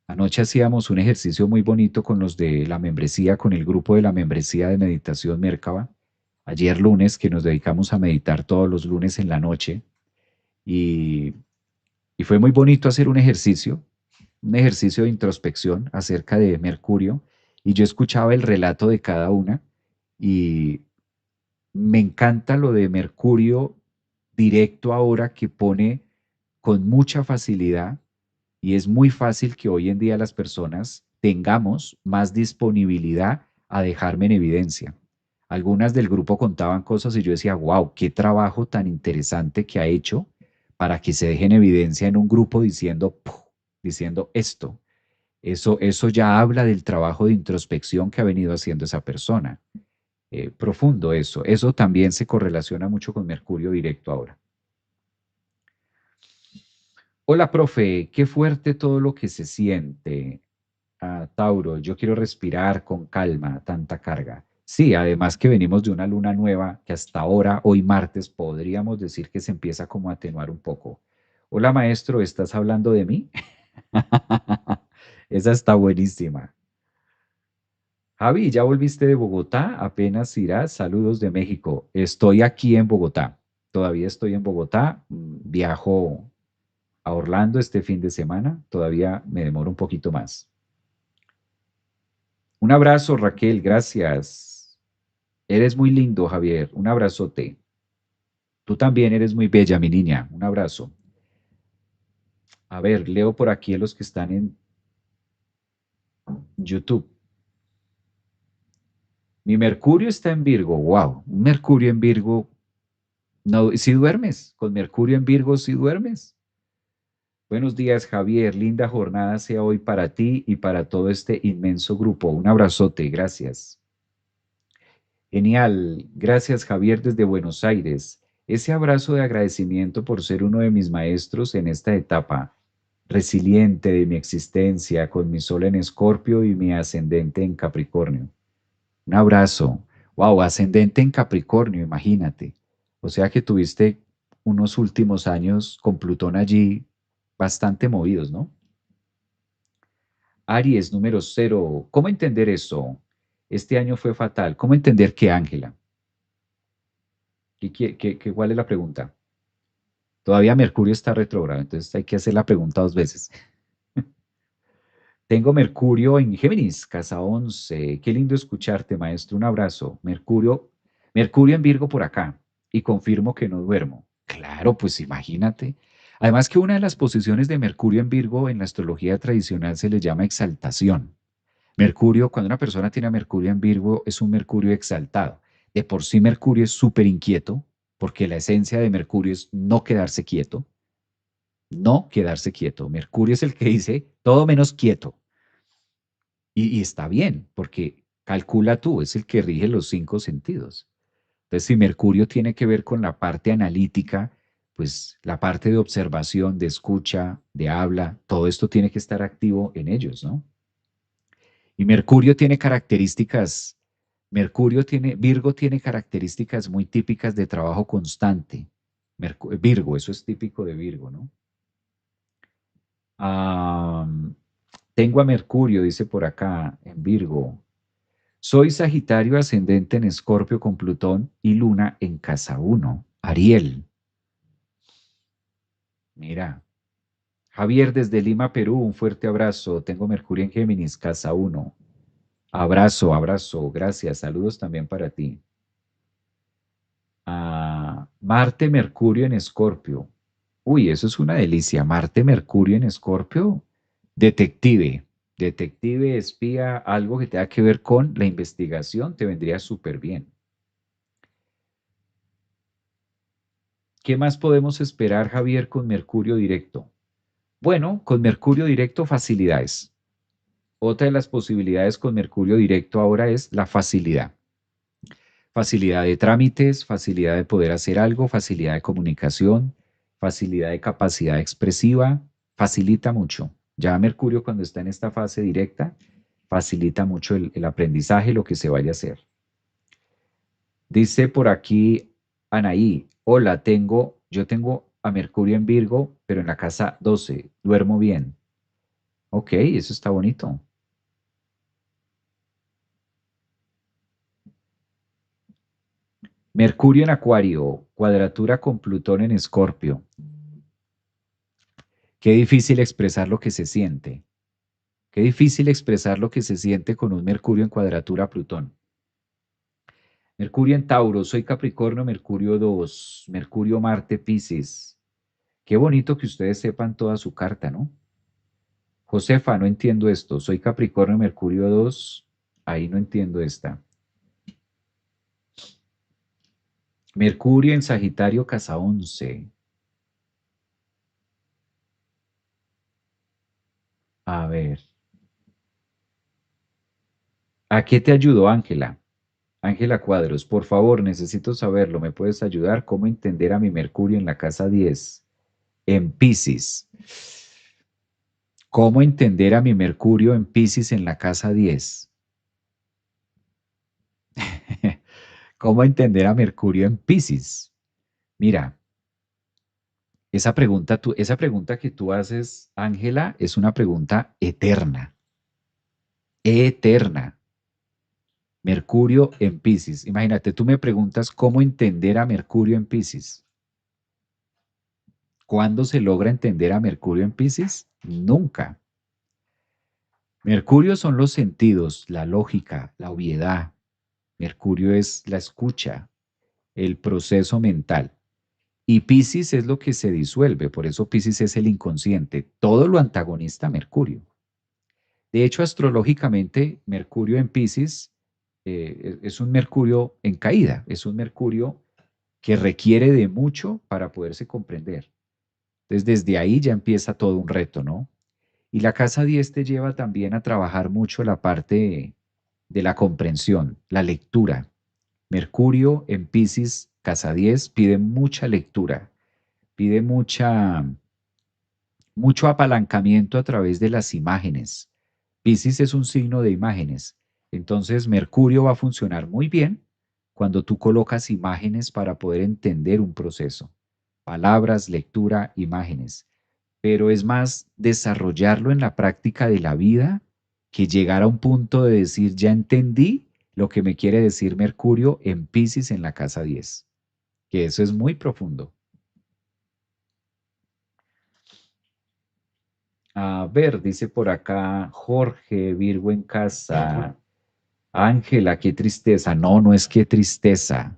Anoche hacíamos un ejercicio muy bonito con los de la membresía, con el grupo de la membresía de meditación Merkaba. Ayer lunes, que nos dedicamos a meditar todos los lunes en la noche. Y, y fue muy bonito hacer un ejercicio de introspección acerca de Mercurio. Y yo escuchaba el relato de cada una. Y me encanta lo de Mercurio directo ahora que pone con mucha facilidad y es muy fácil que hoy en día las personas tengamos más disponibilidad a dejarme en evidencia. Algunas del grupo contaban cosas y yo decía, wow, qué trabajo tan interesante que ha hecho para que se deje en evidencia en un grupo diciendo, "Puf", diciendo esto. Eso ya habla del trabajo de introspección que ha venido haciendo esa persona. Profundo eso. Eso también se correlaciona mucho con Mercurio directo ahora. Hola, profe, qué fuerte todo lo que se siente. Tauro, yo quiero respirar con calma, tanta carga. Sí, además que venimos de una luna nueva que hasta ahora, hoy martes, podríamos decir que se empieza como a atenuar un poco. Hola, maestro, ¿estás hablando de mí? Esa está buenísima. Javi, ¿ya volviste de Bogotá? Apenas irás. Saludos de México. Estoy aquí en Bogotá. Todavía estoy en Bogotá. Viajo a Orlando este fin de semana. Todavía me demoro un poquito más. Un abrazo, Raquel. Gracias. Eres muy lindo, Javier. Un abrazote. Tú también eres muy bella, mi niña. Un abrazo. A ver, leo por aquí a los que están en YouTube. Mi Mercurio está en Virgo. Wow, un Mercurio en Virgo. No, si duermes, con Mercurio en Virgo, si duermes. Buenos días, Javier. Linda jornada sea hoy para ti y para todo este inmenso grupo. Un abrazote. Gracias. Genial. Gracias, Javier, desde Buenos Aires. Ese abrazo de agradecimiento por ser uno de mis maestros en esta etapa resiliente de mi existencia con mi sol en Escorpio y mi ascendente en Capricornio. Un abrazo. Wow, ascendente en Capricornio, imagínate. O sea que tuviste unos últimos años con Plutón allí bastante movidos, ¿no? Aries, número cero. ¿Cómo entender eso? Este año fue fatal. ¿Cómo entender que, Ángela? ¿Cuál es la pregunta? Todavía Mercurio está retrógrado, entonces hay que hacer la pregunta dos veces. Tengo Mercurio en Géminis, casa 11. Qué lindo escucharte, maestro. Un abrazo. Mercurio en Virgo por acá. Y confirmo que no duermo. Claro, pues imagínate. Además que una de las posiciones de Mercurio en Virgo en la astrología tradicional se le llama exaltación. Mercurio, cuando una persona tiene a Mercurio en Virgo, es un Mercurio exaltado. De por sí Mercurio es súper inquieto, porque la esencia de Mercurio es no quedarse quieto, no quedarse quieto. Mercurio es el que dice todo menos quieto. Y está bien, porque calcula tú, es el que rige los cinco sentidos. Entonces, si Mercurio tiene que ver con la parte analítica, pues la parte de observación, de escucha, de habla, todo esto tiene que estar activo en ellos, ¿no? Y Virgo tiene características muy típicas de trabajo constante. Virgo, eso es típico de Virgo, ¿no? Ah, tengo a Mercurio, dice por acá, en Virgo. Soy Sagitario ascendente en Escorpio con Plutón y Luna en casa uno. Ariel, mira. Javier desde Lima, Perú, un fuerte abrazo. Tengo Mercurio en Géminis, casa uno. Abrazo, abrazo, gracias. Saludos también para ti. Marte, Mercurio en Escorpio. Uy, eso es una delicia. Marte, Mercurio en Escorpio. Detective, detective, espía, algo que tenga que ver con la investigación, te vendría súper bien. ¿Qué más podemos esperar, Javier, con Mercurio directo? Bueno, con Mercurio directo, facilidades. Otra de las posibilidades con Mercurio directo ahora es la facilidad. Facilidad de trámites, facilidad de poder hacer algo, facilidad de comunicación, facilidad de capacidad expresiva. facilita mucho. Ya Mercurio cuando está en esta fase directa, facilita mucho el aprendizaje, lo que se vaya a hacer. Dice por aquí Anaí, hola, yo tengo a Mercurio en Virgo, pero en la casa 12, duermo bien. Ok, eso está bonito. Mercurio en Acuario, cuadratura con Plutón en Escorpio. Qué difícil expresar lo que se siente. Qué difícil expresar lo que se siente con un Mercurio en cuadratura a Plutón. Mercurio en Tauro, soy Capricornio, Mercurio 2, Mercurio Marte Piscis. Qué bonito que ustedes sepan toda su carta, ¿no? Josefa, no entiendo esto. Soy Capricornio, Mercurio 2. Ahí no entiendo esta. Mercurio en Sagitario, casa 11. A ver. ¿A qué te ayudó, Ángela? Ángela Cuadros, por favor, necesito saberlo. ¿Me puedes ayudar? ¿Cómo entender a mi Mercurio en la casa 10? En Piscis. ¿Cómo entender a mi Mercurio en Piscis en la casa 10? ¿Cómo entender a Mercurio en Piscis? Mira, esa pregunta que tú haces, Ángela, es una pregunta eterna, eterna. Mercurio en Piscis. Imagínate, tú me preguntas cómo entender a Mercurio en Piscis. ¿Cuándo se logra entender a Mercurio en Piscis? Nunca. Mercurio son los sentidos, la lógica, la obviedad. Mercurio es la escucha, el proceso mental. Y Piscis es lo que se disuelve, por eso Piscis es el inconsciente, todo lo antagonista a Mercurio. De hecho, astrológicamente, Mercurio en Piscis es un Mercurio en caída, es un Mercurio que requiere de mucho para poderse comprender. Entonces, desde ahí ya empieza todo un reto, ¿no? Y la casa 10 te lleva también a trabajar mucho la parte de la comprensión, la lectura. Mercurio en Piscis, casa 10, pide mucha lectura, pide mucho apalancamiento a través de las imágenes. Piscis es un signo de imágenes, entonces Mercurio va a funcionar muy bien cuando tú colocas imágenes para poder entender un proceso. Palabras, lectura, imágenes. Pero es más desarrollarlo en la práctica de la vida que llegar a un punto de decir, ya entendí lo que me quiere decir Mercurio en Piscis en la casa 10, que eso es muy profundo. A ver, dice por acá Jorge, Virgo en casa. Ángela, qué tristeza. No, no es qué tristeza.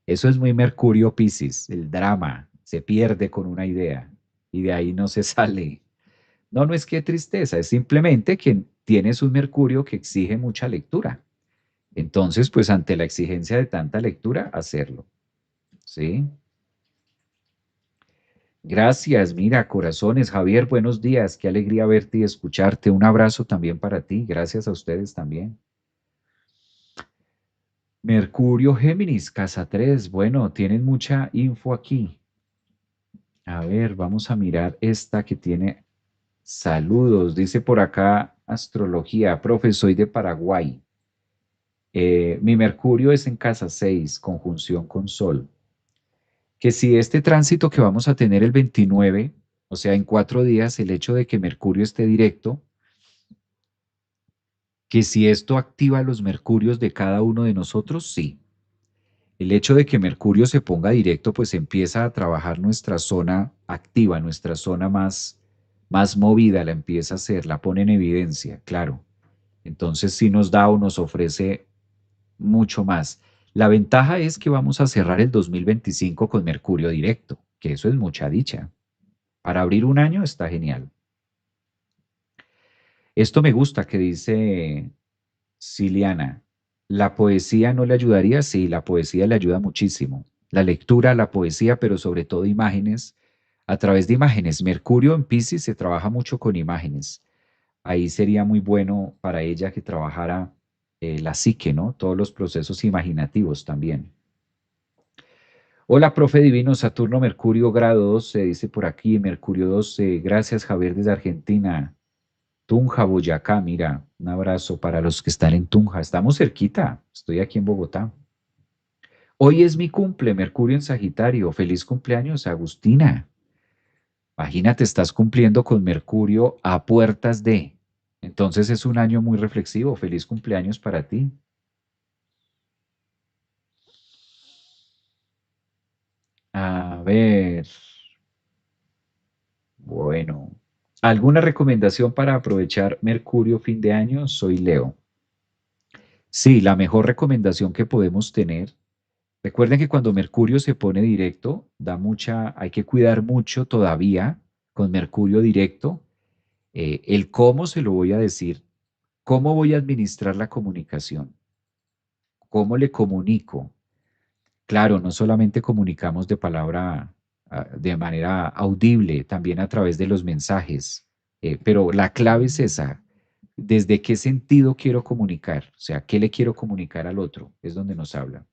Eso es muy Mercurio Piscis, el drama. Se pierde con una idea y de ahí no se sale. No, no es qué tristeza, es simplemente que tienes un Mercurio que exige mucha lectura. Entonces, pues ante la exigencia de tanta lectura, hacerlo. ¿Sí? Gracias, mira, corazones. Javier, buenos días. Qué alegría verte y escucharte. Un abrazo también para ti. Gracias a ustedes también. Mercurio Géminis, casa 3. Bueno, tienen mucha info aquí. A ver, vamos a mirar esta que tiene saludos. Dice por acá astrología. Profe, soy de Paraguay. Mi Mercurio es en casa 6, conjunción con Sol. Que si este tránsito que vamos a tener el 29, o sea, en 4 días, el hecho de que Mercurio esté directo, que si esto activa los Mercurios de cada uno de nosotros, sí. El hecho de que Mercurio se ponga directo, pues empieza a trabajar nuestra zona activa, nuestra zona más movida, la empieza a hacer, la pone en evidencia, claro. Entonces sí nos da o nos ofrece mucho más. La ventaja es que vamos a cerrar el 2025 con Mercurio directo, que eso es mucha dicha. Para abrir un año está genial. Esto me gusta que dice Ciliana. ¿La poesía no le ayudaría? Sí, la poesía le ayuda muchísimo. La lectura, la poesía, pero sobre todo imágenes, a través de imágenes. Mercurio en Piscis se trabaja mucho con imágenes. Ahí sería muy bueno para ella que trabajara la psique, ¿no? Todos los procesos imaginativos también. Hola, profe Divino, Saturno, Mercurio, grado 12, dice por aquí, Mercurio 12. Gracias, Javier, desde Argentina. Tunja, Boyacá, mira, un abrazo para los que están en Tunja. Estamos cerquita, estoy aquí en Bogotá. Hoy es mi cumple, Mercurio en Sagitario. Feliz cumpleaños, Agustina. Imagínate, estás cumpliendo con Mercurio a puertas de. Entonces es un año muy reflexivo. Feliz cumpleaños para ti. A ver, bueno. ¿Alguna recomendación para aprovechar Mercurio fin de año? Soy Leo. Sí, la mejor recomendación que podemos tener. Recuerden que cuando Mercurio se pone directo, hay que cuidar mucho todavía con Mercurio directo. El cómo se lo voy a decir, cómo voy a administrar la comunicación, cómo le comunico. Claro, no solamente comunicamos de palabra, de manera audible, también a través de los mensajes, pero la clave es esa. ¿Desde qué sentido quiero comunicar? O sea, ¿qué le quiero comunicar al otro? Es donde nos habla.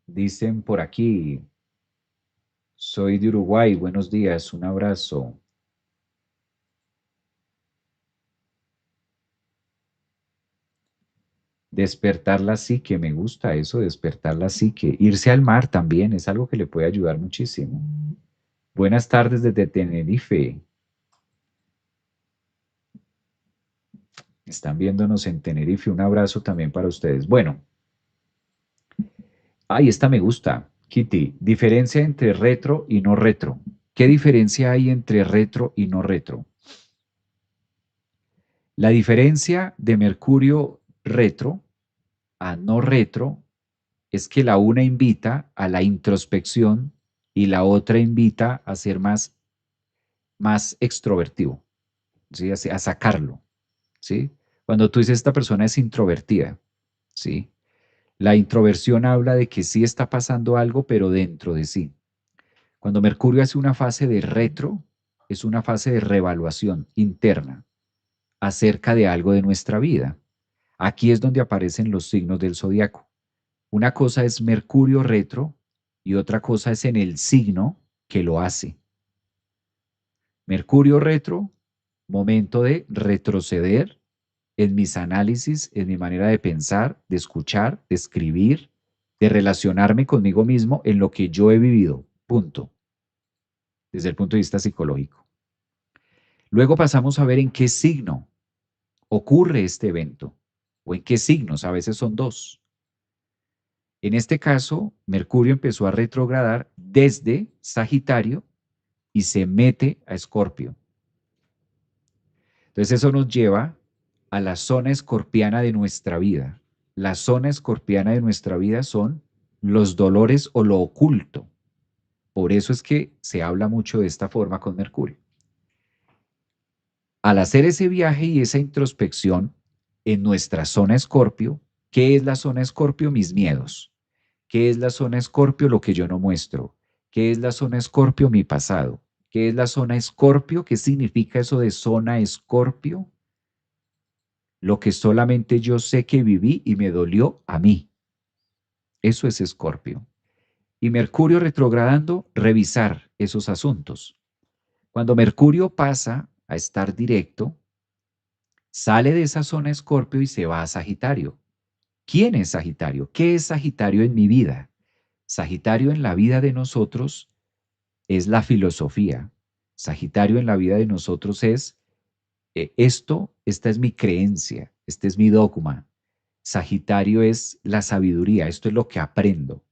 Dicen por aquí, soy de Uruguay, buenos días, un abrazo. Despertar la psique, me gusta eso, despertar la psique. Irse al mar también es algo que le puede ayudar muchísimo. Buenas tardes desde Tenerife. Están viéndonos en Tenerife. Un abrazo también para ustedes. Bueno, ay, esta me gusta. Kitty, diferencia entre retro y no retro. ¿Qué diferencia hay entre retro y no retro? La diferencia de Mercurio retro a no retro es que la una invita a la introspección y la otra invita a ser más extrovertido, ¿sí? A sacarlo, ¿sí? Cuando tú dices esta persona es introvertida, ¿sí? La introversión habla de que sí está pasando algo, pero dentro de sí. Cuando Mercurio hace una fase de retro, es una fase de reevaluación interna acerca de algo de nuestra vida. Aquí es donde aparecen los signos del zodiaco. Una cosa es Mercurio retro y otra cosa es en el signo que lo hace. Mercurio retro, momento de retroceder en mis análisis, en mi manera de pensar, de escuchar, de escribir, de relacionarme conmigo mismo en lo que yo he vivido. Punto. Desde el punto de vista psicológico. Luego pasamos a ver en qué signo ocurre este evento o en qué signos, a veces son dos. En este caso, Mercurio empezó a retrogradar desde Sagitario y se mete a Escorpio. Entonces eso nos lleva a la zona escorpiana de nuestra vida. La zona escorpiana de nuestra vida son los dolores o lo oculto. Por eso es que se habla mucho de esta forma con Mercurio. Al hacer ese viaje y esa introspección en nuestra zona escorpio, ¿qué es la zona escorpio? Mis miedos. ¿Qué es la zona escorpio? Lo que yo no muestro. ¿Qué es la zona escorpio? Mi pasado. ¿Qué es la zona escorpio? ¿Qué significa eso de zona escorpio? Lo que solamente yo sé que viví y me dolió a mí. Eso es Escorpio. Y Mercurio retrogradando, revisar esos asuntos. Cuando Mercurio pasa a estar directo, sale de esa zona Escorpio y se va a Sagitario. ¿Quién es Sagitario? ¿Qué es Sagitario en mi vida? Sagitario en la vida de nosotros es la filosofía. Sagitario en la vida de nosotros es esta es mi creencia, este es mi dogma. Sagitario es la sabiduría, esto es lo que aprendo.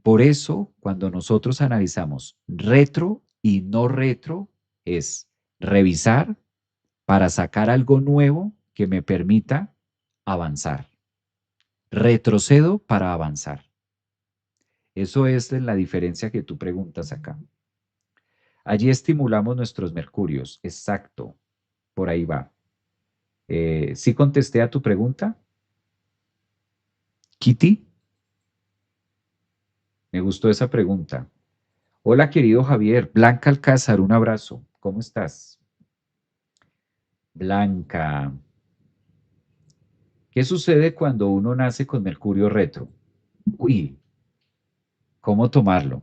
Por eso, cuando nosotros analizamos retro y no retro, es revisar para sacar algo nuevo que me permita avanzar. Retrocedo para avanzar. Eso es la diferencia que tú preguntas acá. Allí estimulamos nuestros mercurios. Exacto. Por ahí va. ¿Sí contesté a tu pregunta, Kitty? Me gustó esa pregunta. Hola, querido Javier. Blanca Alcázar, un abrazo. ¿Cómo estás? Blanca. ¿Qué sucede cuando uno nace con Mercurio retro? Uy, ¿cómo tomarlo?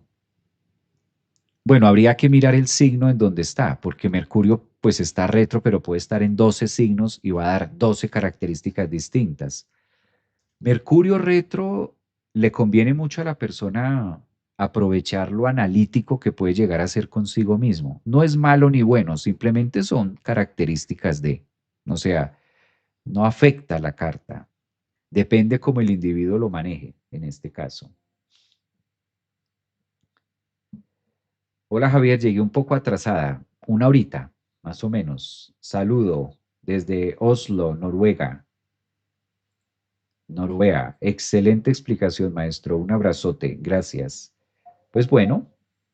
Bueno, habría que mirar el signo en donde está, porque Mercurio pues está retro, pero puede estar en 12 signos y va a dar 12 características distintas. Mercurio retro le conviene mucho a la persona aprovechar lo analítico que puede llegar a ser consigo mismo. No es malo ni bueno, simplemente son características de, o sea, no afecta la carta. Depende cómo el individuo lo maneje en este caso. Hola Javier, llegué un poco atrasada, una horita, más o menos. Saludo desde Oslo, Noruega. Noruega, excelente explicación, maestro. Un abrazote, gracias. Pues bueno,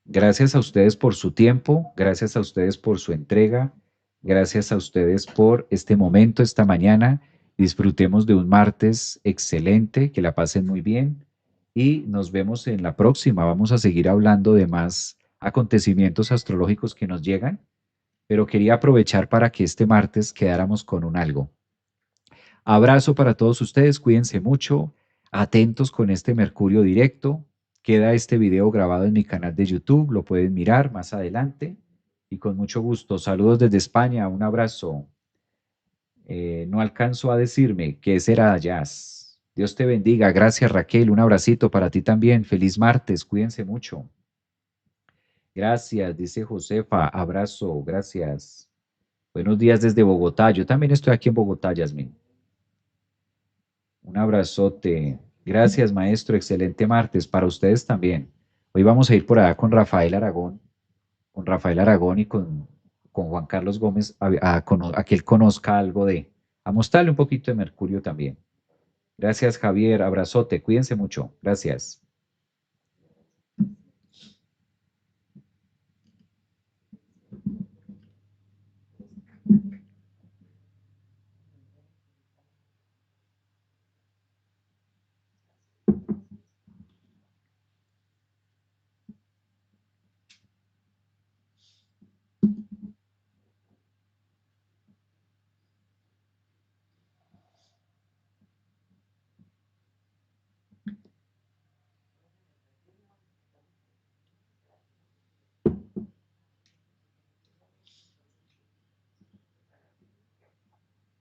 gracias a ustedes por su tiempo, gracias a ustedes por su entrega, gracias a ustedes por este momento, esta mañana. Disfrutemos de un martes excelente, que la pasen muy bien y nos vemos en la próxima. Vamos a seguir hablando de más acontecimientos astrológicos que nos llegan, pero quería aprovechar para que este martes quedáramos con un algo. Abrazo para todos ustedes, cuídense mucho, atentos con este Mercurio directo. Queda este video grabado en mi canal de YouTube, lo pueden mirar más adelante y con mucho gusto. Saludos desde España, un abrazo. No alcanzo a decirme qué será Jazz. Dios te bendiga. Gracias Raquel, un abracito para ti también. Feliz martes, cuídense mucho. Gracias, dice Josefa. Abrazo, gracias. Buenos días desde Bogotá. Yo también estoy aquí en Bogotá, Yasmin. Un abrazote. Gracias, maestro. Excelente martes para ustedes también. Hoy vamos a ir por allá con Rafael Aragón y con Juan Carlos Gómez a que él conozca algo a mostrarle un poquito de Mercurio también. Gracias, Javier. Abrazote. Cuídense mucho. Gracias.